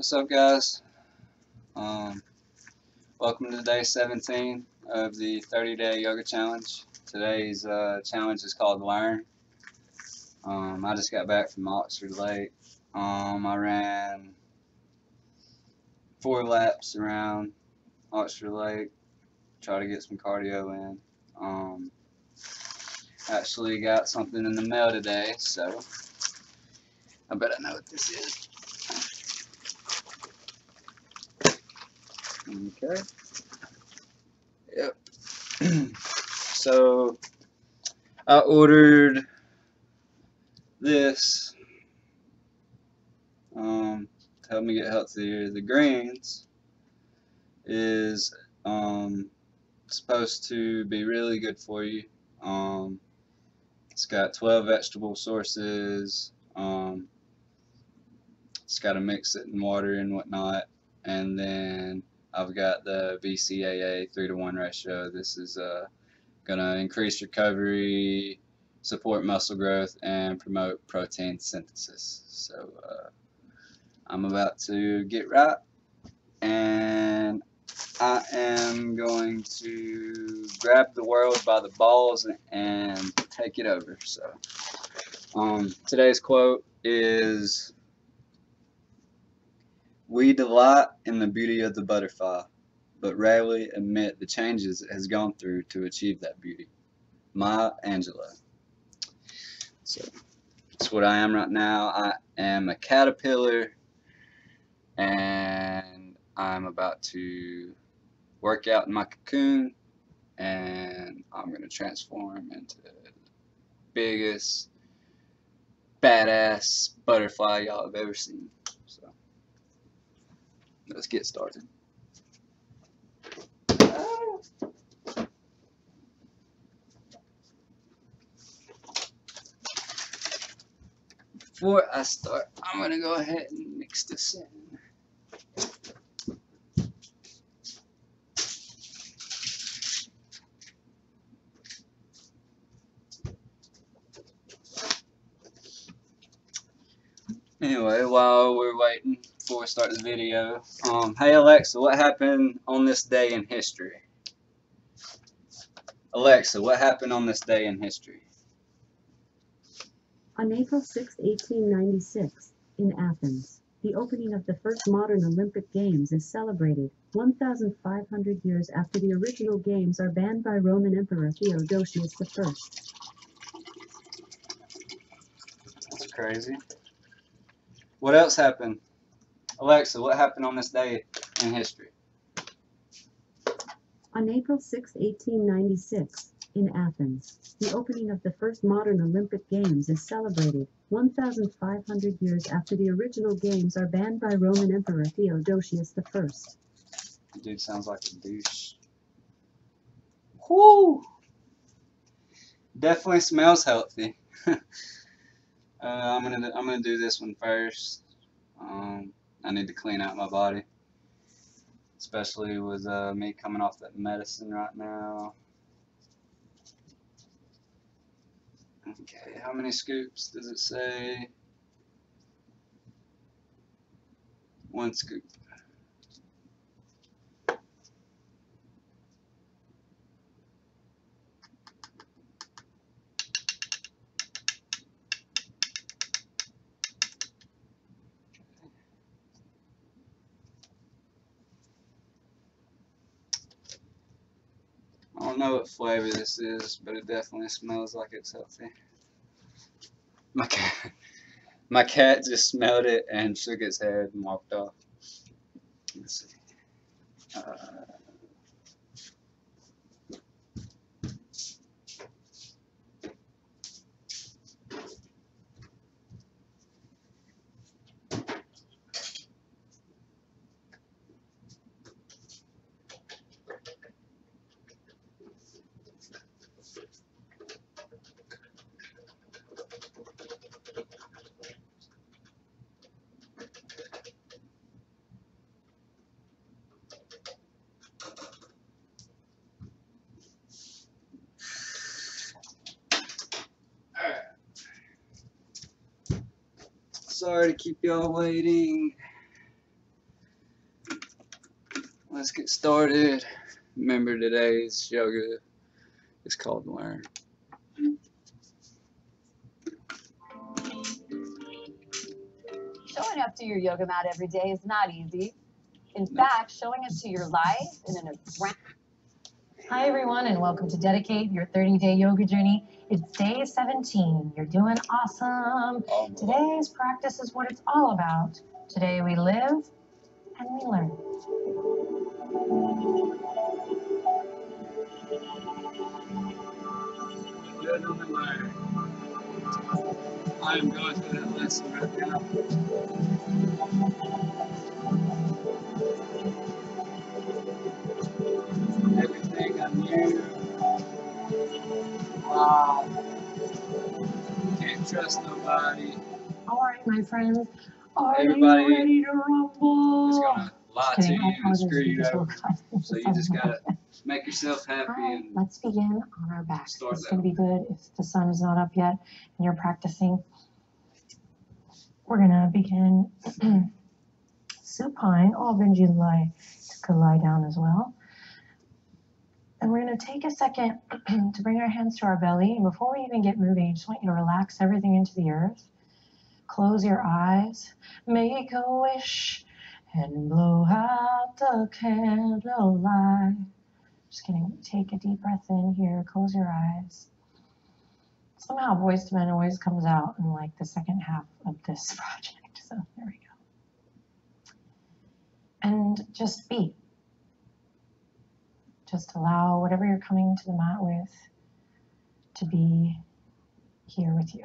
What's up, guys? Um, Welcome to day 17 of the 30-day yoga challenge. Today's challenge is called Learn. I just got back from Oxford Lake. I ran 4 laps around Oxford Lake, try to get some cardio in. Actually got something in the mail today, so I bet I know what this is. Okay. Yep. So I ordered this to help me get healthier. The greens is supposed to be really good for you. It's got 12 vegetable sources. It's got to mix it in water and whatnot. And then I've got the BCAA 3-to-1 ratio. This is going to increase recovery, support muscle growth, and promote protein synthesis. So I'm about to get right, and I am going to grab the world by the balls and take it over. So today's quote is, "We delight in the beauty of the butterfly, but rarely admit the changes it has gone through to achieve that beauty." Maya Angelou. So that's what I am right now. I am a caterpillar, and I'm about to work out in my cocoon, and I'm going to transform into the biggest badass butterfly y'all have ever seen. So let's get started. Before I start, I'm going to go ahead and mix this in. Anyway, while we're waiting before we start the video, hey Alexa, what happened on this day in history? Alexa, what happened on this day in history? On April 6, 1896, in Athens, the opening of the first modern Olympic Games is celebrated. 1,500 years after the original Games are banned by Roman Emperor Theodosius I. That's crazy. What else happened? Alexa, what happened on this day in history? On April 6, 1896, in Athens, the opening of the first modern Olympic Games is celebrated. 1,500 years after the original Games are banned by Roman Emperor Theodosius I. Dude sounds like a douche. Whoo! Definitely smells healthy. I'm gonna do this one first. I need to clean out my body, especially with me coming off that medicine right now. Okay, how many scoops does it say? 1 scoop. I don't know what flavor this is, but it definitely smells like it's healthy. My cat just smelled it and shook its head and walked off. Let's see. Sorry to keep y'all waiting. let's get started. Remember, today's yoga is called Learn. Showing up to your yoga mat every day is not easy. In fact, showing up to your life in an Hi everyone, and welcome to Dedicate Your 30-Day Yoga Journey. It's day 17. You're doing awesome. Today's practice is what it's all about. Today we live and we learn. Live and learn. I am going through that lesson right now. Everything I knew. Wow. Can't trust nobody. All right, my friends. Are Everybody you ready to rumble? is gonna lie to you and screw you over. over. So you just gotta make yourself happy and Let's begin on our back. start It's that. going to be good if the sun is not up yet and you're practicing. We're going to begin supine. All Benji could lie down as well. And we're going to take a second to bring our hands to our belly. And before we even get moving, I just want you to relax everything into the earth. Close your eyes. Make a wish and blow out the candlelight. Just kidding. Take a deep breath in here. Close your eyes. Somehow Boyz II Men always comes out in like the second half of this project. So there we go. And just be. Just allow whatever you're coming to the mat with to be here with you.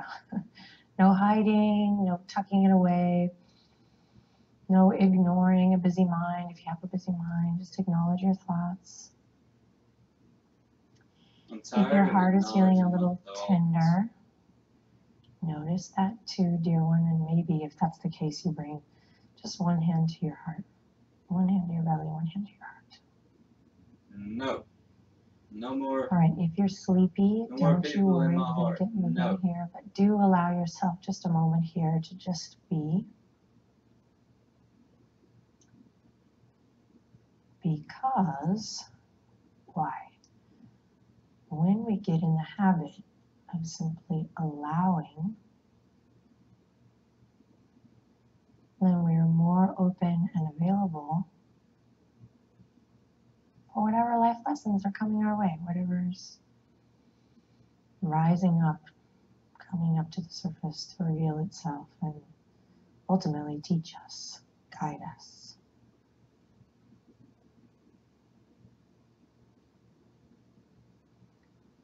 No hiding, no tucking it away, no ignoring a busy mind. If you have a busy mind, just acknowledge your thoughts. If your heart is feeling a little tender, notice that too, dear one, and maybe if that's the case, you bring just one hand to your heart, one hand to your belly, one hand to your heart. No more. All right, if you're sleepy, No more don't you people worry, in we're my going heart. to get moving No. here, but do allow yourself just a moment here to just be. Because, why? When we get in the habit of simply allowing, then we are more open and available for whatever life lessons are coming our way, whatever's rising up, coming up to the surface to reveal itself and ultimately teach us, guide us.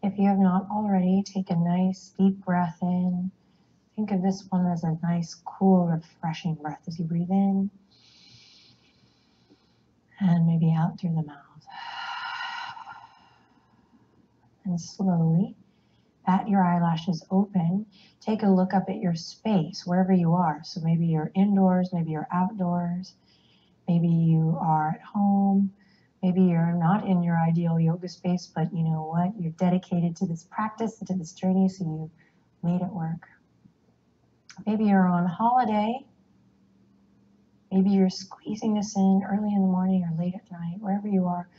If you have not already, take a nice deep breath in. Think of this one as a nice, cool, refreshing breath as you breathe in and maybe out through the mouth. And slowly bat your eyelashes open. Take a look up at your space, wherever you are. So maybe you're indoors, maybe you're outdoors, maybe you are at home, maybe you're not in your ideal yoga space, but you know what? You're dedicated to this practice and to this journey, so you made it work. Maybe you're on holiday. Maybe you're squeezing this in early in the morning or late at night, wherever you are.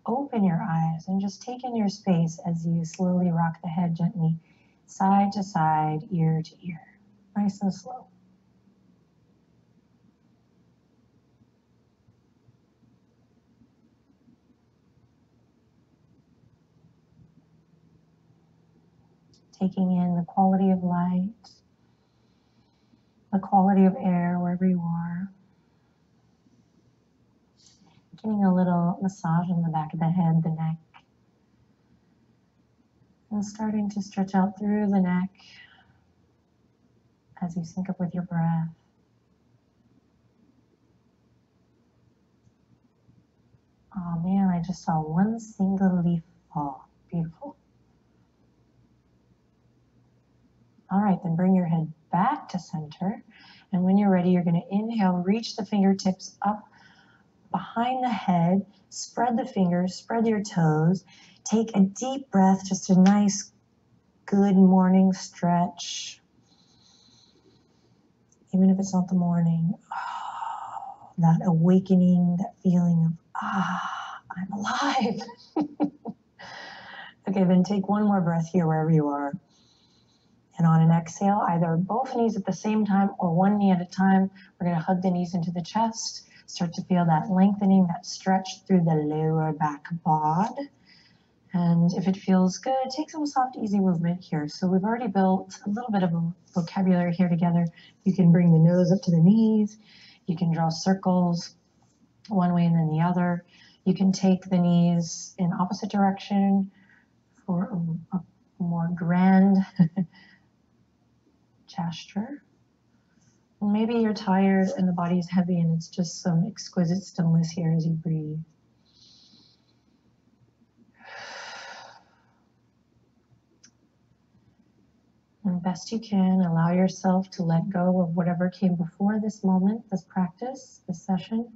Open your eyes and just take in your space as you slowly rock the head gently side to side, ear to ear, nice and slow. Taking in the quality of light, the quality of air wherever you are. Getting a little massage on the back of the head, the neck. And starting to stretch out through the neck as you sync up with your breath. Oh man, I just saw one single leaf fall. Beautiful. All right, then bring your head back to center. And when you're ready, you're going to inhale, reach the fingertips up behind the head, spread the fingers, spread your toes. Take a deep breath, just a nice, good morning stretch. Even if it's not the morning, that awakening, that feeling of, Ah, I'm alive. Okay, then take one more breath here wherever you are. And on an exhale, either both knees at the same time or one knee at a time. We're going to hug the knees into the chest. Start to feel that lengthening, that stretch through the lower back bod. And if it feels good, take some soft, easy movement here. So we've already built a little bit of a vocabulary here together. You can bring the nose up to the knees. You can draw circles one way and then the other. You can take the knees in opposite direction for a more grand gesture. Maybe you're tired and the body is heavy and it's just some exquisite stillness here as you breathe. And best you can, allow yourself to let go of whatever came before this moment, this practice, this session.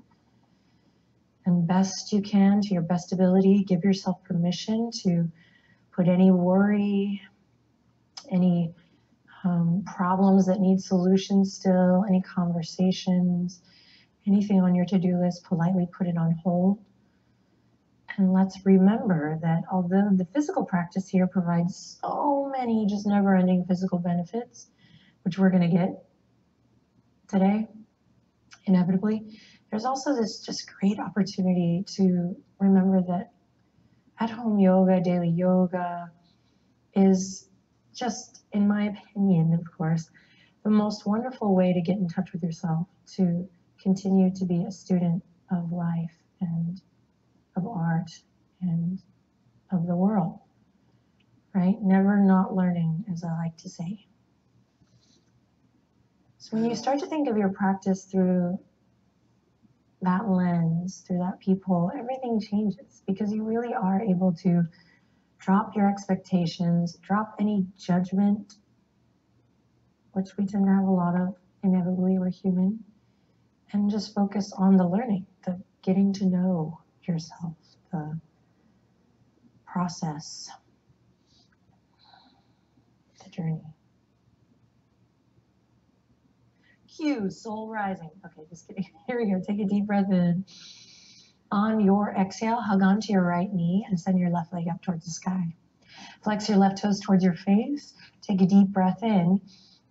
And best you can, to your best ability, give yourself permission to put any worry, any problems that need solutions still, any conversations, anything on your to-do list, politely put it on hold. And let's remember that although the physical practice here provides so many just never-ending physical benefits, which we're going to get today, inevitably, there's also this just great opportunity to remember that at-home yoga, daily yoga is just, in my opinion, of course, the most wonderful way to get in touch with yourself, to continue to be a student of life and of art and of the world, right? Never not learning, as I like to say. So when you start to think of your practice through that lens, through that people, everything changes because you really are able to drop your expectations, drop any judgment, which we tend to have a lot of, inevitably, we're human, and just focus on the learning, the getting to know yourself, the process, the journey. Cue, soul rising. Okay, just kidding. Here we go. Take a deep breath in. On your exhale, hug onto your right knee and send your left leg up towards the sky. Flex your left toes towards your face. Take a deep breath in.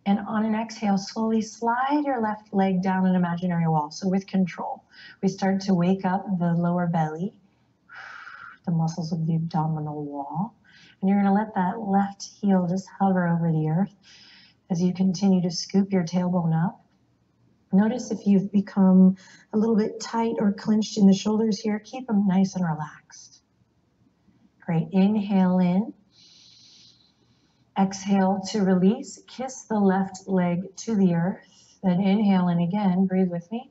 And on an exhale, slowly slide your left leg down an imaginary wall. So with control, we start to wake up the lower belly, the muscles of the abdominal wall. And you're going to let that left heel just hover over the earth as you continue to scoop your tailbone up. Notice if you've become a little bit tight or clenched in the shoulders here, keep them nice and relaxed. Great. Inhale in. Exhale to release. Kiss the left leg to the earth. Then inhale in again. Breathe with me.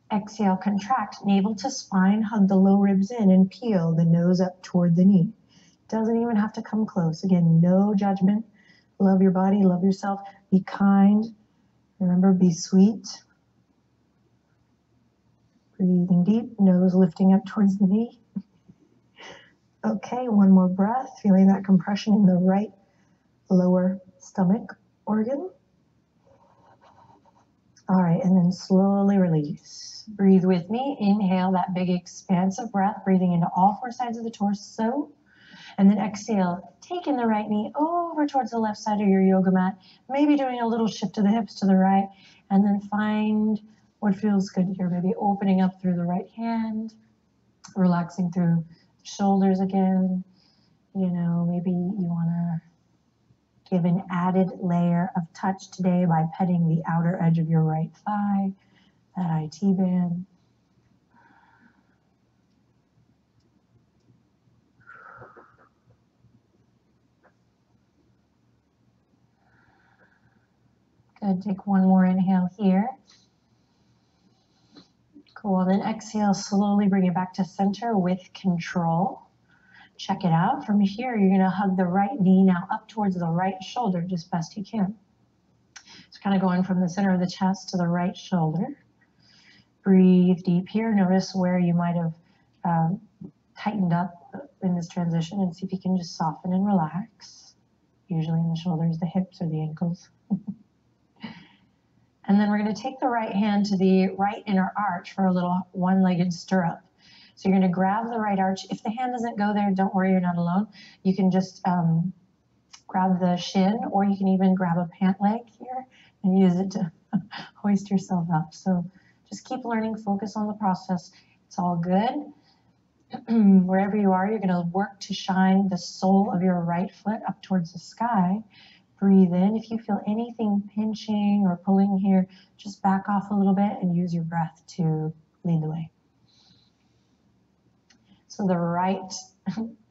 Exhale, contract. Navel to spine. Hug the low ribs in and peel the nose up toward the knee. Doesn't even have to come close. Again, no judgment. Love your body. Love yourself. Be kind. Remember, be sweet. Breathing deep. Nose lifting up towards the knee. Okay, one more breath. Feeling that compression in the right lower stomach organ. All right, and then slowly release. Breathe with me. Inhale that big expansive breath, breathing into all four sides of the torso. And then exhale, taking the right knee over towards the left side of your yoga mat, maybe doing a little shift to the hips to the right, and then find what feels good here. Maybe opening up through the right hand, relaxing through shoulders again. You know, maybe you want to give an added layer of touch today by petting the outer edge of your right thigh, that IT band. Good, take one more inhale here. Cool, then exhale, slowly bring it back to center with control. Check it out. From here, you're gonna hug the right knee now up towards the right shoulder, just best you can. So kind of going from the center of the chest to the right shoulder. Breathe deep here. Notice where you might have tightened up in this transition and see if you can just soften and relax. Usually in the shoulders, the hips, or the ankles. And then we're going to take the right hand to the right inner arch for a little one-legged stirrup. So you're going to grab the right arch. If the hand doesn't go there, don't worry, you're not alone. You can just grab the shin, or you can even grab a pant leg here and use it to hoist yourself up. So just keep learning, focus on the process. It's all good. Wherever you are, you're going to work to shine the sole of your right foot up towards the sky. Breathe in. If you feel anything pinching or pulling here, just back off a little bit and use your breath to lead the way. So the right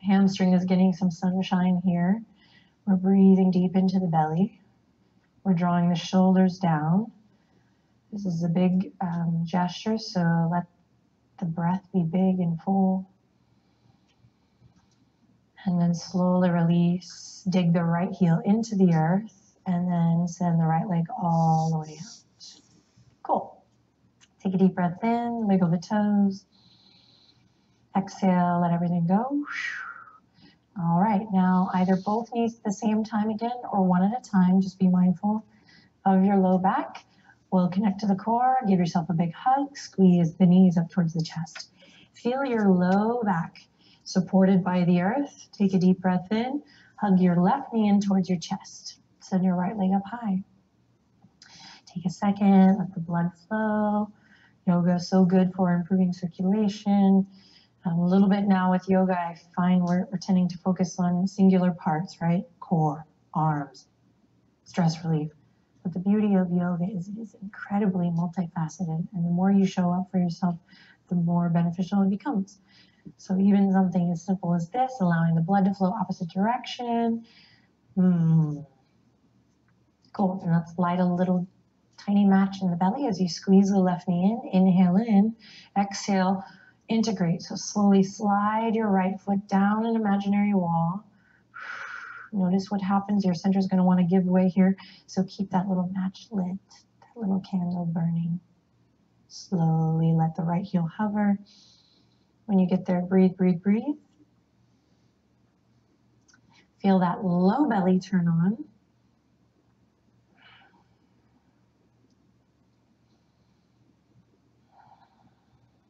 hamstring is getting some sunshine here. We're breathing deep into the belly. We're drawing the shoulders down. This is a big gesture, so let the breath be big and full. And then slowly release. Dig the right heel into the earth and then send the right leg all the way out. Cool. Take a deep breath in, wiggle the toes. Exhale, let everything go. All right, now either both knees at the same time again or one at a time. Just be mindful of your low back. We'll connect to the core, give yourself a big hug, squeeze the knees up towards the chest. Feel your low back supported by the earth. Take a deep breath in, hug your left knee in towards your chest. Send your right leg up high. Take a second, let the blood flow. Yoga is so good for improving circulation. A little bit now with yoga, I find we're tending to focus on singular parts, right? Core, arms, stress relief. But the beauty of yoga is it is incredibly multifaceted, and the more you show up for yourself, the more beneficial it becomes. So even something as simple as this, allowing the blood to flow opposite direction. Cool, and let's light a little tiny match in the belly as you squeeze the left knee in. Inhale in, exhale, integrate. So slowly slide your right foot down an imaginary wall. Notice what happens. Your center is going to want to give way here. So keep that little match lit, that little candle burning. Slowly let the right heel hover. When you get there, breathe, breathe, breathe. Feel that low belly turn on.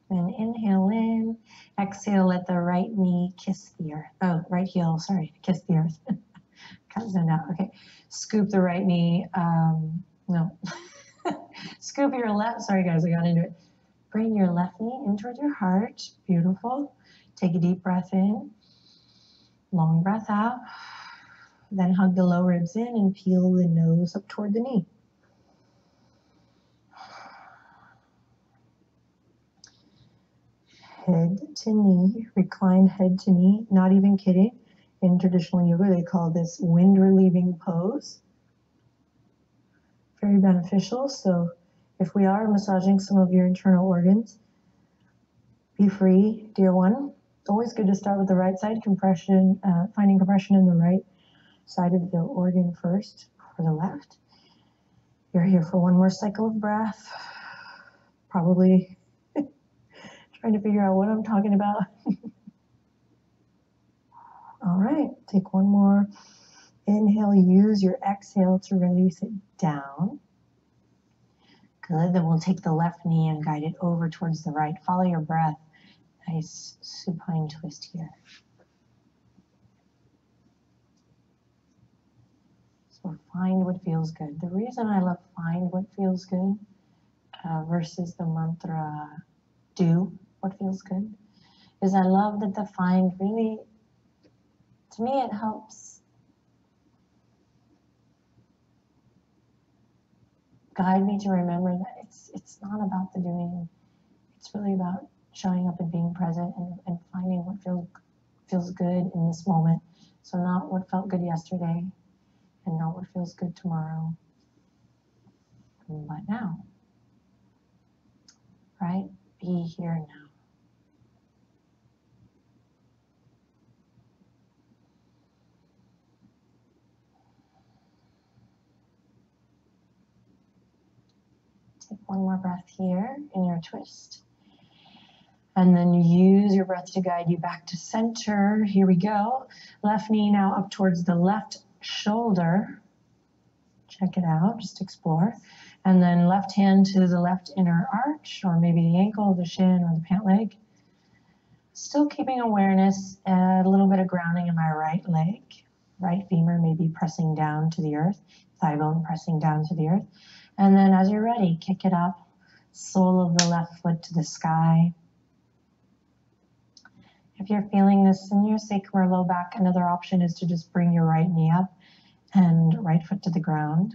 Then inhale in, exhale, let the right knee kiss the earth. Oh, right heel, sorry, kiss the earth. Got zoned out, okay. Scoop the right knee, no. Scoop your left, sorry guys, I got into it. Bring your left knee in towards your heart, beautiful. Take a deep breath in, long breath out. Then hug the low ribs in and peel the nose up toward the knee. Head to knee, reclined head to knee, not even kidding. In traditional yoga, they call this wind relieving pose. Very beneficial. So if we are massaging some of your internal organs, be free, dear one. Always good to start with the right side, compression, finding compression in the right side of the organ first, for the left. You're here for one more cycle of breath. Probably trying to figure out what I'm talking about. All right, take one more. Inhale, use your exhale to release it down. Good, then we'll take the left knee and guide it over towards the right. Follow your breath. Nice supine twist here. So find what feels good. The reason I love find what feels good versus the mantra do what feels good is I love that the find really, to me, it helps guide me to remember that it's not about the doing. It's really about showing up and being present and finding what feels good in this moment. So not what felt good yesterday and not what feels good tomorrow, but now. Right? Be here now. Take one more breath here in your twist. And then use your breath to guide you back to center. Here we go. Left knee now up towards the left shoulder. Check it out, just explore. And then left hand to the left inner arch, or maybe the ankle, the shin, or the pant leg. Still keeping awareness, a little bit of grounding in my right leg. Right femur maybe pressing down to the earth, thigh bone pressing down to the earth. And then as you're ready, kick it up, sole of the left foot to the sky. If you're feeling this in your sacrum or low back, another option is to just bring your right knee up and right foot to the ground.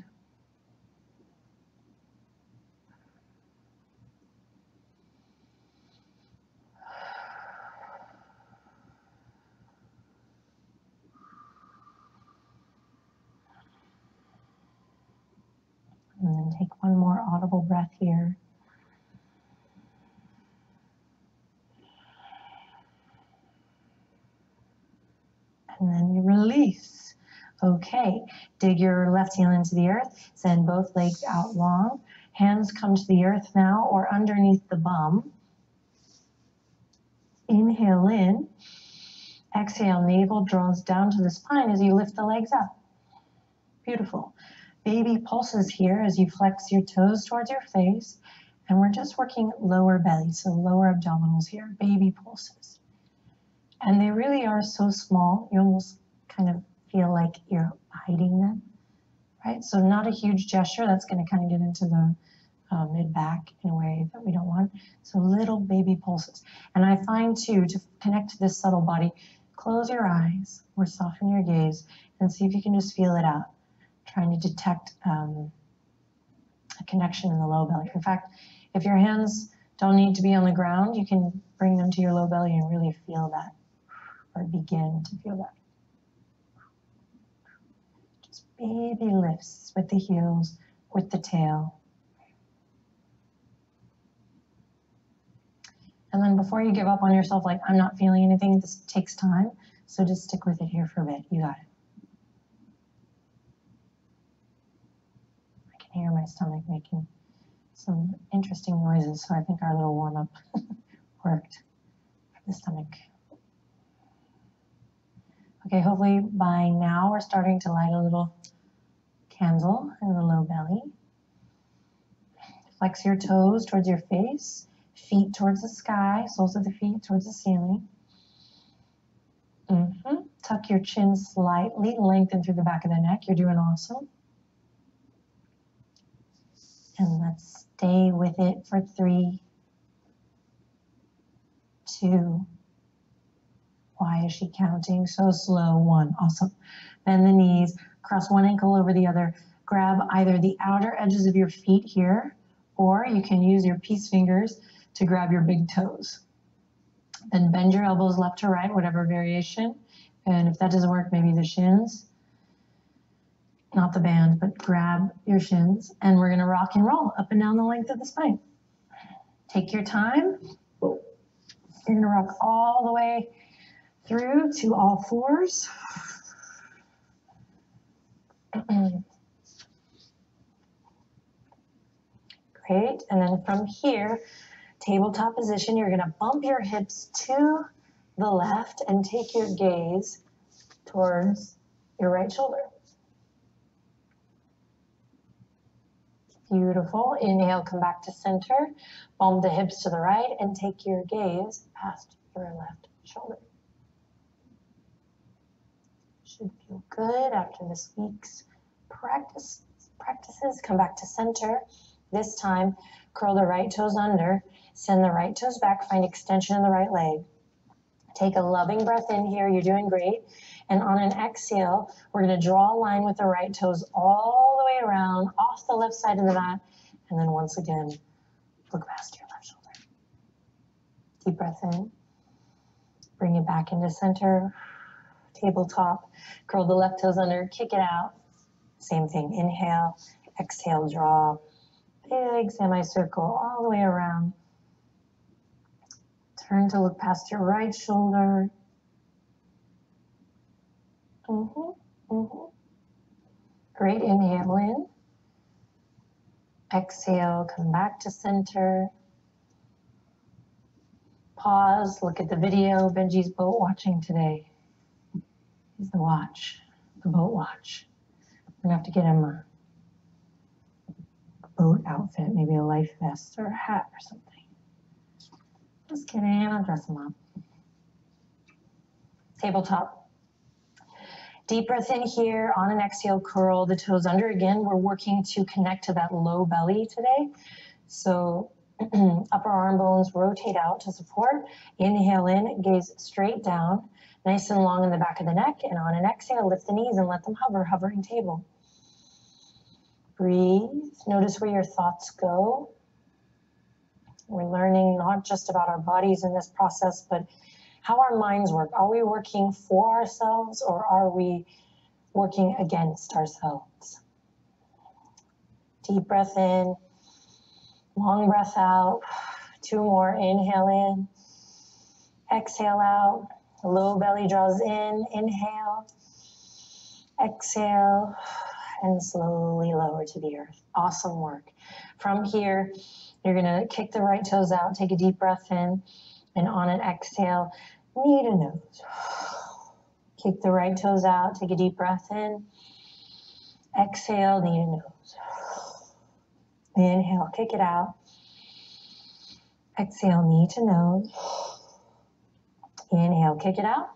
And then take one more audible breath here. And then you release. Okay, dig your left heel into the earth, send both legs out long. Hands come to the earth now or underneath the bum. Inhale in. Exhale, navel draws down to the spine as you lift the legs up. Beautiful. Baby pulses here as you flex your toes towards your face. And we're just working lower belly, so lower abdominals here, baby pulses. And they really are so small, you almost kind of feel like you're hiding them, right? So not a huge gesture, that's gonna kind of get into the mid-back in a way that we don't want. So little baby pulses. And I find too, to connect to this subtle body, close your eyes or soften your gaze and see if you can just feel it out. Trying to detect a connection in the low belly. In fact, if your hands don't need to be on the ground, you can bring them to your low belly and really feel that, or begin to feel that. Just baby lifts with the heels, with the tail. And then before you give up on yourself, like, I'm not feeling anything, this takes time, so just stick with it here for a bit. You got it. I can hear my stomach making some interesting noises, so I think our little warm-up worked for the stomach. Okay, hopefully by now we're starting to light a little candle in the low belly. Flex your toes towards your face, feet towards the sky, soles of the feet towards the ceiling. Tuck your chin slightly, lengthen through the back of the neck. You're doing awesome. And let's stay with it for 3, 2. Why is she counting so slow? 1. Awesome. Bend the knees, cross one ankle over the other. Grab either the outer edges of your feet here, or you can use your peace fingers to grab your big toes. Then bend your elbows left to right, whatever variation. And if that doesn't work, maybe the shins. Not the band, but grab your shins. And we're gonna rock and roll up and down the length of the spine. Take your time. You're gonna rock all the way through to all fours. Great, and then from here, tabletop position, you're gonna bump your hips to the left and take your gaze towards your right shoulder. Beautiful. Inhale, come back to center. Bump the hips to the right and take your gaze past your left shoulder. Should feel good after this week's practices. Come back to center. This time, curl the right toes under. Send the right toes back. Find extension in the right leg. Take a loving breath in here. You're doing great. And on an exhale, we're going to draw a line with the right toes all the way around, off the left side of the mat. And then once again, look past your left shoulder. Deep breath in. Bring it back into center. Tabletop. Curl the left toes under. Kick it out. Same thing. Inhale. Exhale. Draw. Big semicircle all the way around. Turn to look past your right shoulder. Great, inhale in. Exhale, come back to center. Pause, look at the video. Benji's boat watching today. He's the watch, the boat watch. We're gonna have to get him a boat outfit, maybe a life vest or a hat or something. Just kidding, I'll dress him up. tabletop. Deep breath in here. On an exhale, curl the toes under. Again, we're working to connect to that low belly today. So upper arm bones rotate out to support. Inhale in, gaze straight down. Nice and long in the back of the neck. And on an exhale, lift the knees and let them hover, hovering table. Breathe. Notice where your thoughts go. We're learning not just about our bodies in this process, but how our minds work. Are we working for ourselves or are we working against ourselves? Deep breath in, long breath out. 2 more. Inhale in, exhale out. Low belly draws in. Inhale, exhale, and slowly lower to the earth. Awesome work. From here, you're gonna kick the right toes out, take a deep breath in, and on an exhale, knee to nose. Kick the right toes out, take a deep breath in. Exhale, knee to nose. Inhale, kick it out. Exhale, knee to nose. Inhale, kick it out.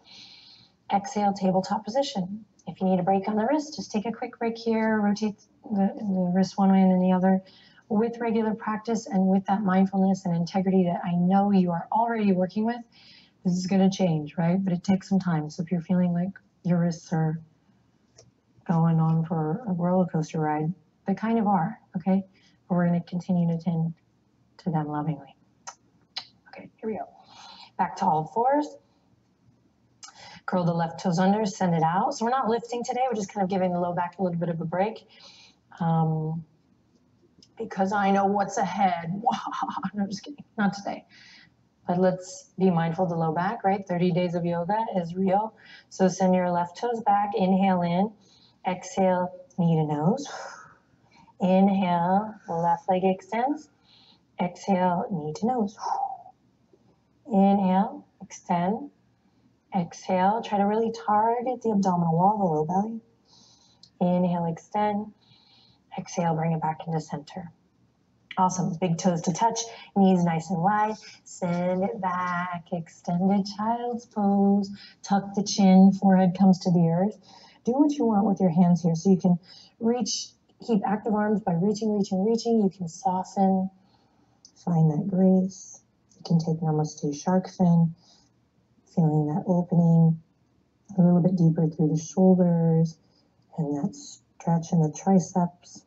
Exhale, tabletop position. If you need a break on the wrist, just take a quick break here, rotate the wrist one way and then the other. With regular practice and with that mindfulness and integrity that I know you are already working with, this is going to change, right? But it takes some time. So if you're feeling like your wrists are going on for a roller coaster ride, they kind of are, okay? But we're going to continue to tend to them lovingly. Okay, here we go. Back to all fours. Curl the left toes under, send it out. So we're not lifting today. We're just kind of giving the low back a little bit of a break. Because I know what's ahead. No, just kidding. Not today. But let's be mindful of the low back, right? 30 days of yoga is real. So send your left toes back. Inhale in. Exhale, knee to nose. Inhale, left leg extends. Exhale, knee to nose. Inhale, extend. Exhale, try to really target the abdominal wall, the low belly. Inhale, extend. Exhale, bring it back into center. Awesome. Big toes to touch, knees nice and wide. Send it back. Extended child's pose. Tuck the chin, forehead comes to the earth. Do what you want with your hands here. So you can reach, keep active arms by reaching, reaching, reaching. You can soften, find that grace. You can take Namaste Shark Fin, feeling that opening a little bit deeper through the shoulders and that stretch in the triceps.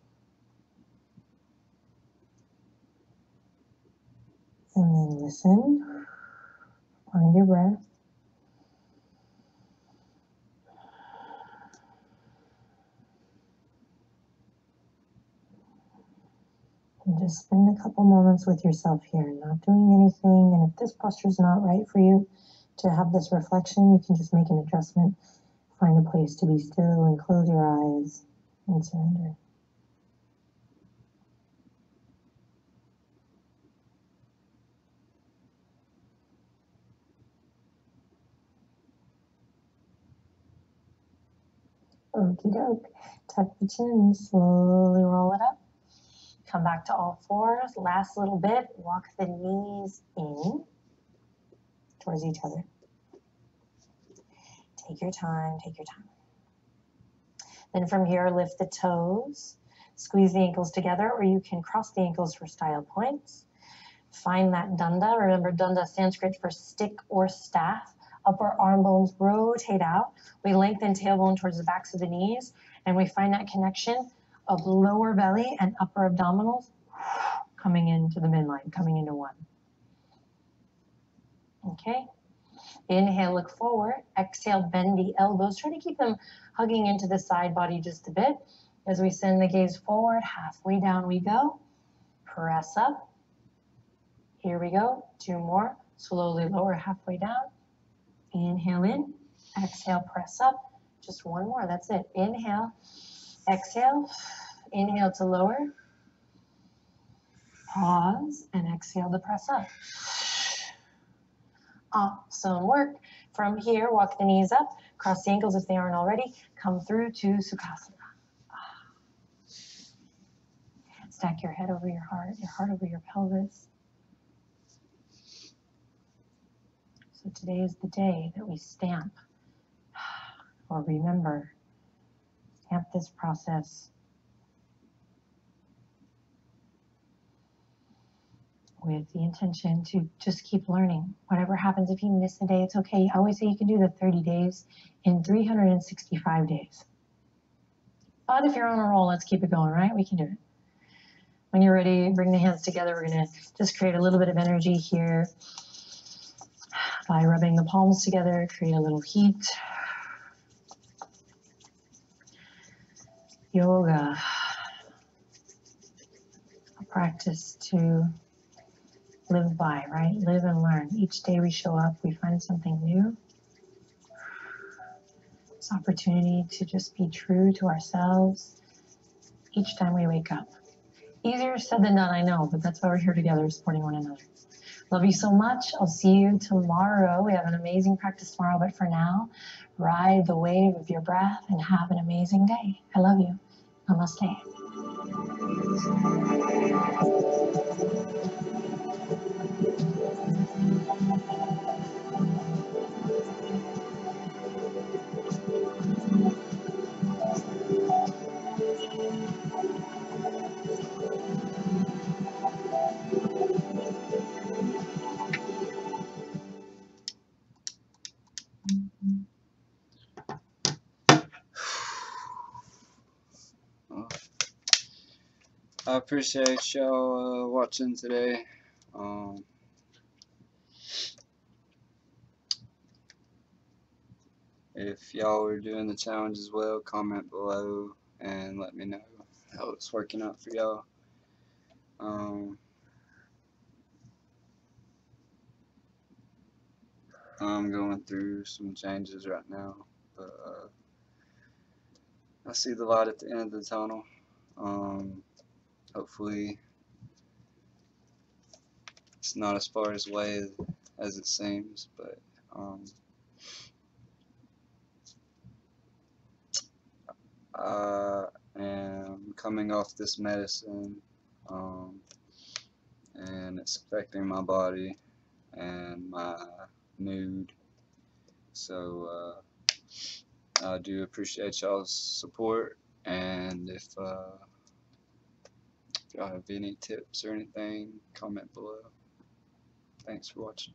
And then listen, find your breath. And just spend a couple moments with yourself here, not doing anything. And if this posture is not right for you to have this reflection, you can just make an adjustment. Find a place to be still and close your eyes and surrender. Okie doke. Tuck the chin, slowly roll it up. Come back to all fours. Last little bit. Walk the knees in towards each other. Take your time, take your time. Then from here, lift the toes. Squeeze the ankles together, or you can cross the ankles for style points. Find that danda. Remember, danda Sanskrit for stick or staff. Upper arm bones rotate out. We lengthen tailbone towards the backs of the knees, and we find that connection of lower belly and upper abdominals coming into the midline, coming into one. Okay. Inhale, look forward. Exhale, bend the elbows. Try to keep them hugging into the side body just a bit. As we send the gaze forward, halfway down we go. Press up. Here we go. 2 more. Slowly lower halfway down. Inhale in. Exhale, press up. Just 1 more. That's it. Inhale. Exhale. Inhale to lower. Pause and exhale to press up. Awesome work. From here, walk the knees up. Cross the ankles if they aren't already. Come through to Sukhasana. Stack your head over your heart over your pelvis. So today is the day that we stamp or remember. Stamp this process with the intention to just keep learning. Whatever happens, if you miss a day, it's okay. I always say you can do the 30 days in 365 days. But if you're on a roll, let's keep it going, right? We can do it. When you're ready, bring the hands together. We're gonna just create a little bit of energy here by rubbing the palms together, create a little heat. Yoga, a practice to live by, right? Live and learn. Each day we show up, we find something new. This opportunity to just be true to ourselves each time we wake up. Easier said than done, I know, but that's why we're here together, supporting one another. Love you so much. I'll see you tomorrow. We have an amazing practice tomorrow, but for now, ride the wave of your breath and have an amazing day. I love you. Namaste. I appreciate y'all watching today. If y'all are doing the challenge as well, comment below and let me know how it's working out for y'all. I'm going through some changes right now, but I see the light at the end of the tunnel. Hopefully it's not as far away as it seems, but I am coming off this medicine, and it's affecting my body and my mood. So I do appreciate y'all's support, and if y'all have any tips or anything, comment below. Thanks for watching.